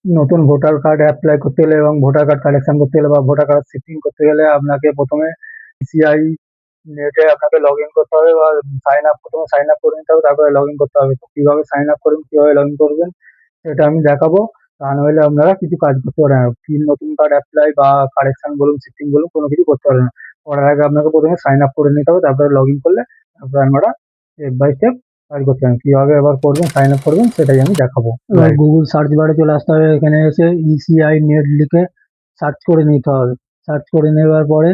নতুন voter card apply করতে গেলে এবং ভোটার কার্ড কালেকশন করতে গেলে বা ভোটার কার্ড শিফটিং করতে গেলে আপনাকে প্রথমে বিসিআই নেটে আপনাকে লগ ইন করতে হবে বা প্রথমে সাইন আপ করে নিতে হবে, তারপরে লগ ইন করতে হবে। তো কিভাবে সাইন আপ করবেন, কিভাবে লগ ইন করবেন সেটা আমি দেখাবো। তা নইলে আপনারা কিছু কাজ করতে পারবেন না। নতুন কার্ড অ্যাপ্লাই বা কারেকশন বলুন, শিফটিং বলুন, কোনো কিছু করতে পারবেন না। করার আগে আপনাকে প্রথমে সাইন আপ করে নিতে হবে, তারপরে লগ ইন করলে তারপরে আমরা স্টেপ বাই স্টেপ কাজ করতে পারেন। কিভাবে এবার করবেন, সাইন আপ করবেন সেটাই আমি দেখাবো। এবার গুগল সার্চ বারে চলে আসতে হবে, এখানে এসে ইসিআই নেট লিখে সার্চ করে নিতে হবে। সার্চ করে নেওয়ার পরে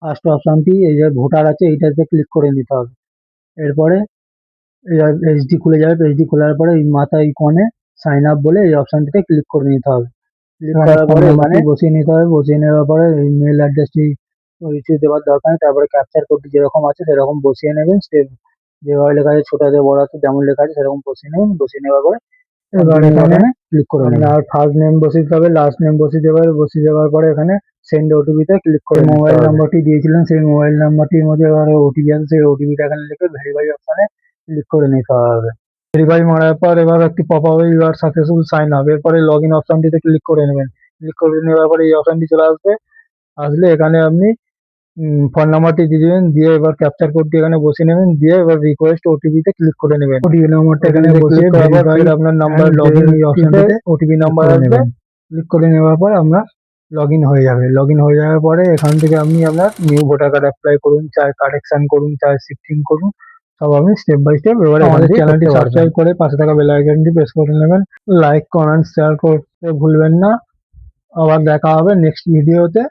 ফার্স্ট অপশনটি এই যে ভোটার আছে এইটাতে ক্লিক করে নিতে হবে। এরপরে পেজটি খুলে যাবে। পেজটি খোলার পরে এই মাথায় কোণে সাইন আপ বলে এই অপশনটিতে ক্লিক করে নিতে হবে। ক্লিক করার পরে এখানে বসিয়ে নিতে হবে। বসিয়ে নেওয়ার পরে এই মেল অ্যাড্রেসটি কিছু দেওয়ার দরকার নেই। তারপরে ক্যাপচার কোডটি যেরকম আছে সেরকম বসিয়ে নেবেন। স্টেপ যেভাবে লেখা আছে ছোট হাতে বড় হাতে যেমন লেখা আছে সেরকম বসিয়ে নেবেন। বসিয়ে নেওয়ার পরে এবার এখানে ক্লিক করে নেবেন। আর ফার্স্ট নেম বসিয়ে দিতে হবে, লাস্ট নেম বসিয়ে দেবেন। বসিয়ে দেওয়ার পরে এখানে সেন্ড ওটিপি তে ক্লিক করে মোবাইল নাম্বারটি দিয়েছিলেন সেই মোবাইল নাম্বারটির মধ্যে এবারে ওটিপি আছে, সেই ওটিপিটা এখানে লিখে ভেরিফাই অপশনে ক্লিক করে নিতে হবে। ভেরিফাই মারার পর এবার একটি pop up your successful sign up, এরপরে লগ ইন অপশনটিতে ক্লিক করে নেবেন। ক্লিক করে নেওয়ার পরে এই অপশনটি চলে আসবে। আসলে এখানে আপনি ফোন নাম্বারটি দিয়ে দিবেন, দিয়ে এবার ক্যাপচার কোডটি এখানে বসিয়ে নেবেন, দিয়ে এবার রিকোয়েস্ট ওটিপি তে ক্লিক করে নেবেন। ওটিপি নাম্বারটা এখানে বসিয়ে ভেরিফাই আপনার নাম্বার লগ ইন এই অপশনটিতে ওটিপি নাম্বার আসবে। ক্লিক করে নেওয়ার পর আমরা লগ ইন হয়ে যাবে। লগ ইন হয়ে যাওয়ার পরে এখান থেকে আপনি আপনার নিউ ভোটার কার্ড অ্যাপ্লাই করুন, চাहे কারেকশন করুন, চাहे শিফটিং করুন, সব আপনি স্টেপ বাই স্টেপ এবারে আমাদের চ্যানেলটি সাবস্ক্রাইব করে পাশে থাকা বেল আইকনটি প্রেস করে নেবেন। লাইক কমেন্ট শেয়ার করতে ভুলবেন না। আবার দেখা হবে নেক্সট ভিডিওতে।